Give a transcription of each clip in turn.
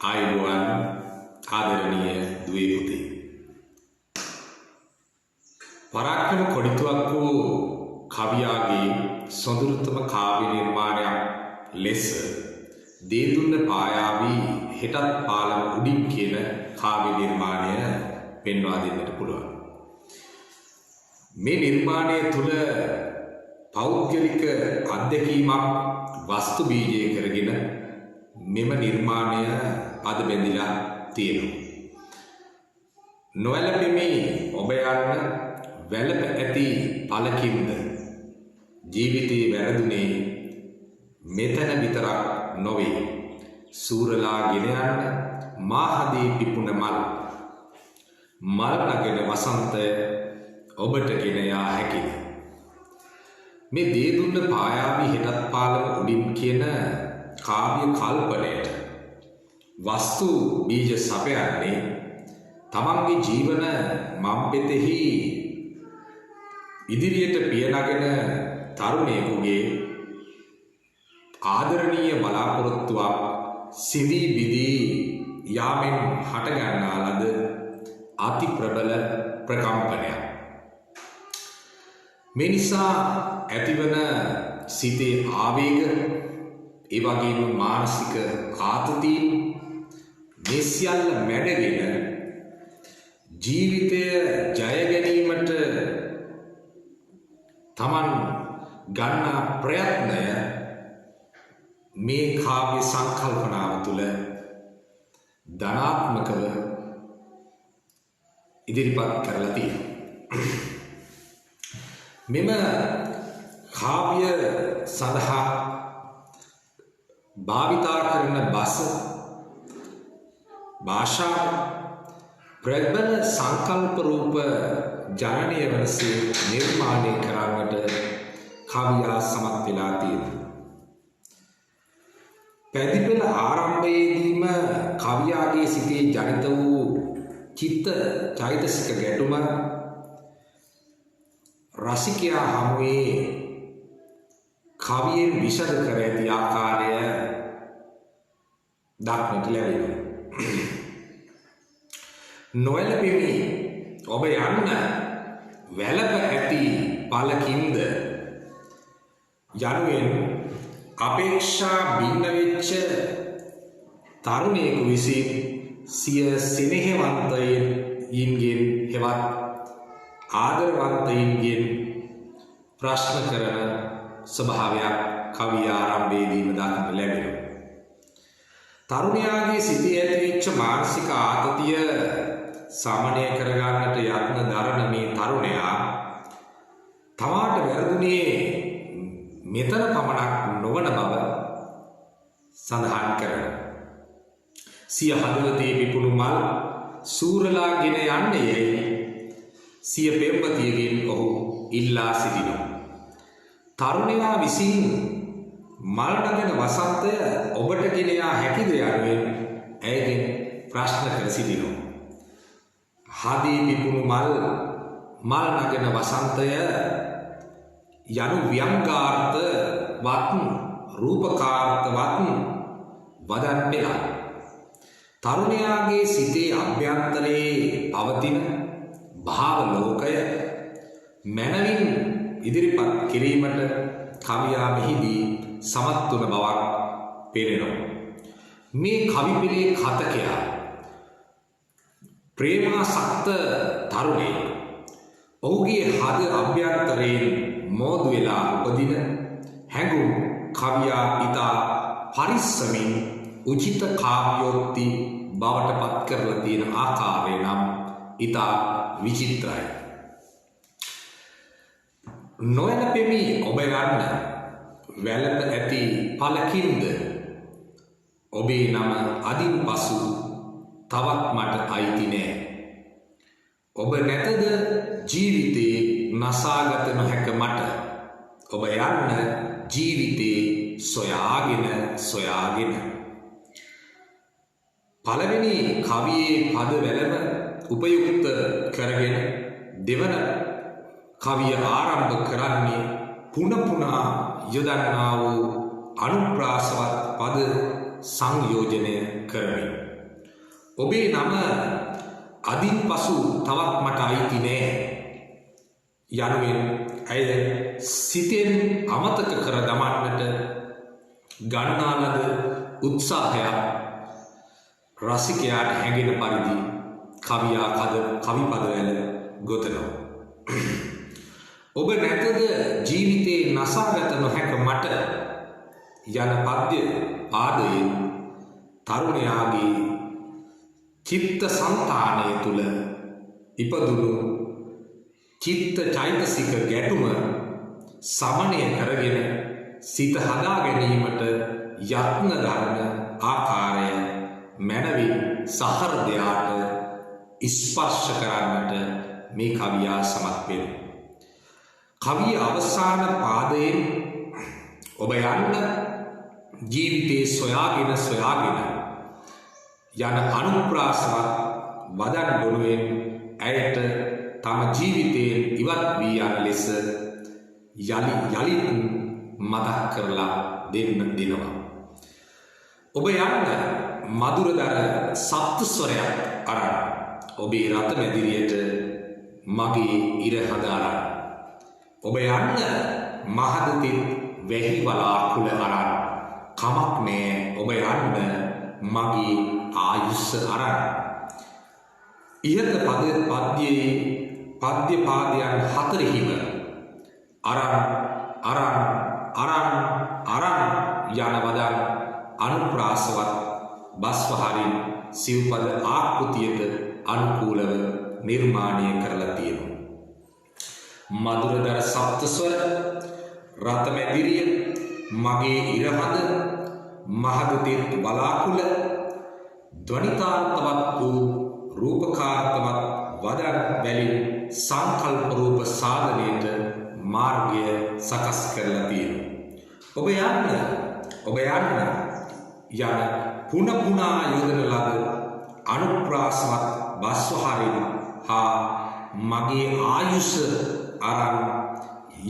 ආයුබෝවන් ආදරණීය දුවේ පුතේ. පරාක්‍රම කොඩිතුවක්කු කවියාගේ සොඳුරුතම කාව්‍ය නිර්මාණයක් ලෙස දේදුන්න පායාවී හෙටත් පාලම උඩින් කියන කාව්‍ය නිර්මාණය පෙන්වා දෙන්නට පුළුවන්. මේ නිර්මාණය තුළ පෞද්ගලික අත්දැකීමක් වස්තු බීජය කරගෙන මෙම නිර්මාණය අද බැඳිලා තියෙනවා. නොවැළපෙමි ඔබ යන්න වැළප ඇති පළකින්ද ජීවිතේ වැරදුනේ මෙතන විතරක් නොවේ. සූරලා ගෙන යන්න මාහදී පිපුණ මල් නගෙන වසන්තය ඔබට ගෙන යා හැකිද? මේ දේදුන්න පායාවී හෙටත් පාලම උඩින් කියන කාව්‍ය කල්පනයට වස්තු බීජ සපයන්නේ තමන්ගේ ජීවන මම්පෙතෙහි ඉදිරියට පියනගෙන තරුණයෙකුගේ ආදරණීය බලාපොරොත්තුවක් සිඳී බිදී යාමෙන් හටගන්නා ලද අති ප්‍රබල ප්‍රකම්පනයක්. මේ නිසා ඇතිවන සිතේ ආවේග ඒ වගේම මානසික ආතතීන් මේ සියල්ල මැඩගෙන ජීවිතය ජය ගැනීමට තමන් ගන්නා ප්‍රයත්නය මේ කාව්‍ය සංකල්පනාව තුළ ධනාත්මකව ඉදිරිපත් කරලා තියෙනවා. මෙම කාව්‍ය සඳහා භාවිතා කරන භාෂා ප්‍රබල සංකල්ප රූප ජනනය වනසේ නිර්මාණය කරන්නට කවියා සමත් වෙලා තියෙනවා. පැදිපෙළ ආරම්භයේදීම කවියාගේ සිතේ ජනිත වූ චිත්ත චෛතසික ගැටුම රසිකයා හමුවේ කවියෙන් විෂද කර ඇති ආකාරය දක්නට ලැබෙනවා. නොවැළපෙමි ඔබ යන්න වැළප ඇති පළකින්ද යනුවෙන් අපේක්ෂා භින්න වෙච්ච තරුණයෙකු විසින් සිය සෙනෙහවන්තයින්ගෙන් හෙවත් ආදරවන්තයින්ගෙන් ප්‍රශ්න කරන ස්වභාවයක් කවිය ආරම්භයේදීම දක්නට ලැබෙනවා. තරුණයාගේ සිතේ ඇතිවෙච්ච මානසික ආතතිය සමනය කරගන්නට යත්න දරන මේ තරුණයා තමාට වැරදුනේ මෙතන පමණක් නොවන බව සඳහන් කරනවා. සිය හදවතේ පිපුණු මල් සූරලා ගෙන යන්නේ සිය පෙම්වතියගෙන් ඔහු ඉල්ලා සිටිනවා. තරුණයා විසින් මල් නගන වසන්තය ඔබට ගෙන යා හැකිද යනුවෙන් ඇයගෙන් ප්‍රශ්න කර සිටිනවා. හදී පිපුණු මල් නගන වසන්තය යනු ව්‍යංගාර්ථවත් රූපකාර්ථවත් වදන් පෙළ තරුණයාගේ සිතේ අභ්‍යන්තරයේ පවතින භාව ලෝකය මනවින් ඉදිරිපත් කිරීමට කවියා මෙහිදී සමත් වන බවක් පෙනෙනවා. මේ කවි පෙළේ කතකයා ප්‍රේමාසක්ත තරුණයෙක්. ඔහුගේ හද අභ්‍යන්තරයෙන් මෝදු වෙලා උපදින හැඟුම් කවියා ඉතා පරිස්සමින් උචිත කාව්‍යෝක්ති බවට පත් කරලා තියෙන ආකාරය නම් ඉතා විචිත්‍රයි. නොවැළපෙමි ඔබ යන්න වැළප ඇති පළකින්ද ඔබේ නම අදින් පසු තවත් මට අයිති නෑ. ඔබ නැතද ජීවිතේ නසාගත නොහැක මට. ඔබ යන්න ජීවිතේ සොයාගෙන. පළවෙනි කවියේ පද වැළම උපයුක්ත කරගෙන දෙවන කවිය ආරම්භ කරන්නේ පුන පුනා යොදන්නා වූ අනුප්‍රාසවත් පද සංයෝජනය කරමි. ඔබේ නම අදින් පසු තවත් මට අයිති නෑ යනුවෙන් ඇය සිතෙන් අමතක කර දමන්නට ගන්නා ලද උත්සාහයක් රසිකයාට හැඟෙන පරිදි කවියා කවිපදවල ගොතනවා. ඔබ නැතද ජීවිතේ නසාගත නොහැක මට යන පද්‍ය පාදයෙන් තරුණයාගේ චිත්ත සංතානය තුල ඉපදුණු චිත්ත චෛතසික ගැටුම සමනය කරගෙන සිත හදා ගැනීමට යත්න දරන ආකාරය මනවින් සහෘදයාට ස්පර්ශ කරන්නට මේ කවියා සමත් වෙනවා. කවිය අවසාන පාදයෙන් ඔබ යන්න ජීවිතේ සොයාගෙන යන අනුප්‍රාසවත් වදන් ගොනුවෙන් ඇයට තම ජීවිතයෙන් ඉවත් වී යන ලෙස යලිත් මතක් කරලා දෙනවා. ඔබ යන්න මధుරදර සප්ත ස්වරයක් අරන් ඔබේ රත මැදිරියට මගේ ඉර හදාරන්. ඔබ යන්න මහදතින් වැහි වලාකුළ අරන් කමක් නෑ ඔබ යන්න මගේ ආයුෂ අරන්. ඉහත පද්‍යයේ පද්‍ය පාදයන් හතරෙහිම අරන් යන වදන් අනුප්‍රාසවත් බස්වහරින් සිව්පද ආකෘතියට අනුකූලව නිර්මාණය කරලා තියෙනවා. මధుරදර සප්තස්වර රත මැදිරිය මගේ ඉරහඳ මහදතෙත් වලාකුළ ධ්වනිතාර්ථවත් වූ රූපකාර්ථවත් වදන් බැලින් සංකල්ප රූප සාධනයට මාර්ගය සකස් කරලා තියෙනවා. ඔබ යන්න යන පුනපුනා යොදන ලද අනුප්‍රාසවත් බස්වහරින් හා මගේ ආයුෂ අරන්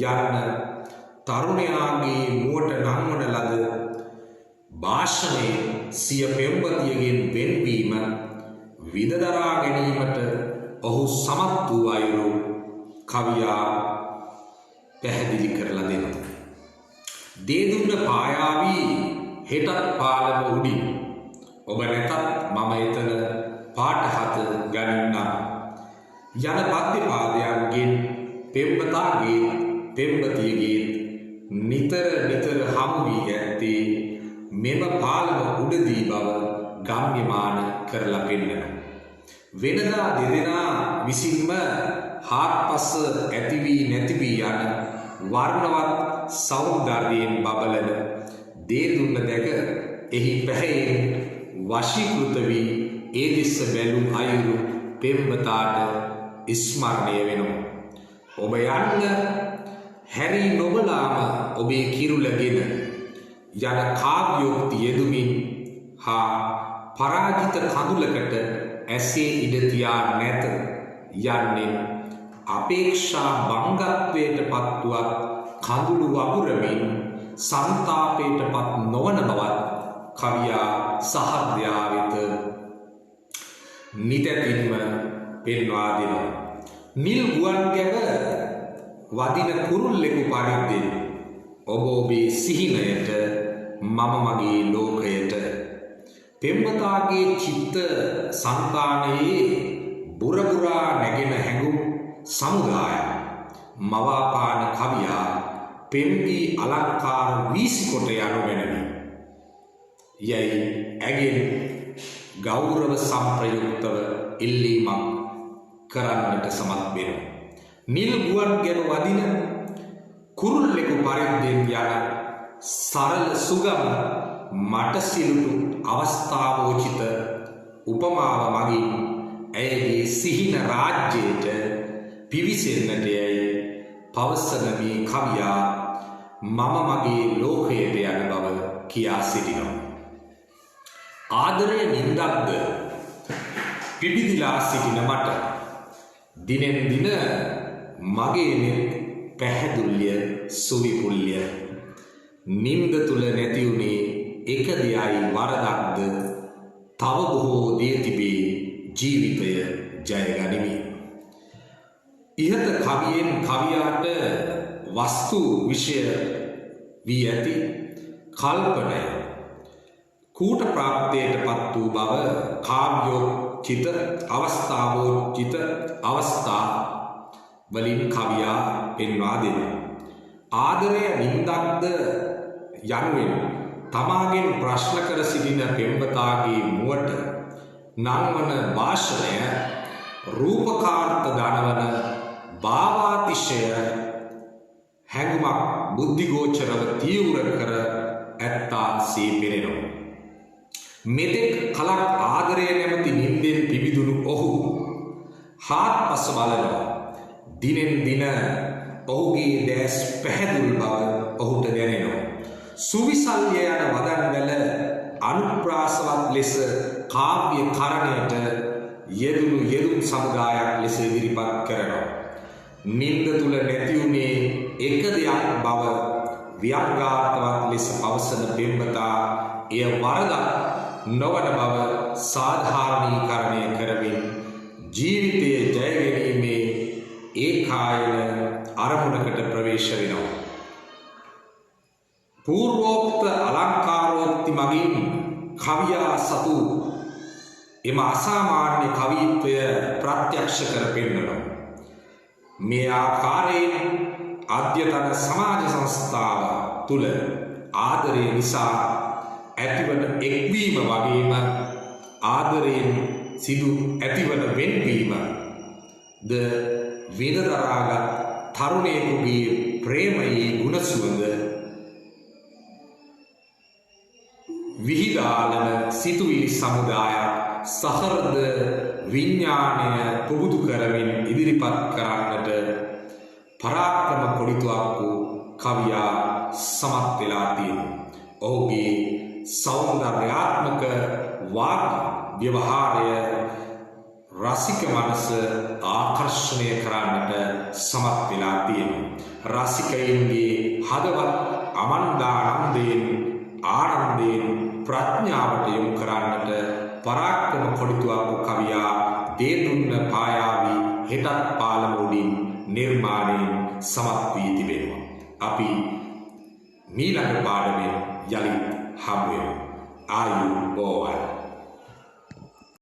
යන්න තරුණයාගේ මුවට නංවන ලද භාෂණයේ සිය පෙම්වතියගෙන් වෙන්වීම විදදරා ගැනීමට ඔහු සමත් වූ අයුරු කවියා පැහැදිලි කරලා දෙනවා. දේදුන්න පායාවී හෙටත් පාලම උඩින් ඔබ නැතත් මම එතන පාඨහත ගනින්නම් යන පද්‍ය පාදයන්ගෙන් පෙම්වතාගේ පෙම්වතියගේ නිතර හමු වී ඇත්තේ මෙම පාලම උඩදී බව ගම්‍යමාන කරලා පෙන්නනවා. වෙනදා දෙදෙනා විසින්ම හාත්පස ඇති වී නැති වී යන වර්ණවත් සෞන්දර්යයෙන් බබලන දේදුන්න දැක එහි පැහැයෙන් වශීකృత වී ඒ දෙස බැලූ අයුරු පෙම්වතාට ස්මරණය වෙනවා. ඔබ යන්න හැරි නොබලාම ඔබේ කිරුලගෙන යන කාව්‍යෝක්ති යෙදුමින් හා පරාජිත කඳුලකට ඇසේ ඉඩ තියා නැත යන්නේ අපේක්ෂා භංගත්වයට පත්වත් කඳුළු වපුරමින් සංතාපයට පත් නොවන බවත් කවියා සහෘදයා වෙත නිතැතින්ම පෙන්වා දෙනවා. නිල් ගුවන් ගැබ වදින කුරුල්ලෙකු පරිද්දෙන් ඔබ ඔබේ සිහිනයට මම මගේ ලෝකයට පෙම්වතාගේ චිත්ත සංතානයේ බුරබුරා නැගෙන හැඟුම් සමුදාය මවාපාන කවියා පෙම්වී අලංකාර වීසිකොට යනු මැනවි යැයි ඇගෙන් ගෞරව සම්ප්‍රයුක්තව ඉල්ලීමක් කරන්නට සමත් වෙනවා. නිල් ගුවන් ගැන වදින කුරුල්ලෙකු පරිද්දෙන් යන සරල සුගම මට සිලුටු අවස්ථාවෝචිත උපමාව මගින් ඇයගේ සිහින රාජ්‍යයට පිවිසෙන්නට යැයි පවසන මේ කවියා මම මගේ ලෝකයට යන බව කියා සිටිනවා. ආදරය නින්දක්ද පිබිදිලා සිටින මට දිනෙන් දින මගේ නෙත් පැහැදුල්ය සුවිපුල්ය නින්ද තුල නැති උනේ එක දෙයයි වරදක්ද තව බොහෝ දේ තිබේ ජීවිතය ජයගනිමි. ඉහත කවියෙන් කවියාට වස්තු විෂය වී ඇති කල්පනය කූට ප්‍රාප්තියට පත් වූ බව කාව්‍යෝචිත අවස්ථාවෝචිත අවස්ථා වලින් කවියා පෙන්වා දෙනවා. ආදරය නින්දක්ද යනුවෙන් තමාගෙන් ප්‍රශ්න කර සිටින පෙම්වතාගේ මුවට නංවන භාෂණය රූපකාර්ථ දනවන භාවාතිශය හැඟුමක් බුද්ධිගෝචරව තීව්‍ර කර ඇත්තා සේ පෙනෙනවා. මෙතෙක් කලක් ආදරය නැමැති නින්දෙන් පිබිදුණු ඔහු හාත්පස බලනවා. දිනෙන් දින ඔහුගේ දැස් පැහැදුල් බව ඔහුට දැනෙනවා. සුවිසල්ය යන වදන්වැල අනුප්‍රාසවත් ලෙස කාව්‍ය කරණයට යෙදුණු යෙදුම් සමුදායක් ලෙස ඉදිරිපත් කරනවා. නින්ද තුල නැතිුනේ එක දෙයක් බව ව්‍යංගාර්ථවත් ලෙස පවසන පෙම්වතා එය වරදක් නොවන බව සාධාරණීකරණය කරමින් ජීවිතයේ ජය ගැනීමේ ඒකායන අරමුණකට ප්‍රවේශ වෙනවා. පූර්වෝක්ත අලංකාරෝක්ති මගින් කවියා සතු එම අසාමාන්‍ය කවිත්වය ප්‍රත්‍යක්ෂ කර පෙන්වනවා. මේ ආකාරයෙන් අධ්‍යතන සමාජ සංස්ථාව තුළ ආදරය නිසා ඇතිවන එක්වීම වගේම ආදරයෙන් සිදු ඇතිවන වෙන්වීම ද විඳදරාගත් තරුණයෙකුගේ ප්‍රේමයේ ගුණසුවඳ විහිදාලන සිතුවිලි සමුදායක් සහෘද විඥාණය පුබුදු කරමින් ඉදිරිපත් කරන්නට පරාක්‍රම කොඩිතුවක් වූ කවියා සමත් වෙලා තියෙනවා. ඔහුගේ සෞන්දර්යාත්මක වාග් ව්‍යවහාරය රසික මනස ආකර්ෂණය කරන්නට සමත් වෙලා තියෙනවා. රසිකයින්ගේ හදවත් අමන්දානන්දයෙන් ආනන්දයෙන් ප්‍රඥාවට යොමු කරන්නට පරාක්‍රම කොඩිතුවක් වූ කවියා දේදුන්න පායාවි හෙටත් පාලමුඩින් නිර්මාණයෙන් සමත් වී තිබෙනවා. අපි මීළඟ පාඩමෙන් යලිත් හමු වෙමු. ආයුබෝවන්.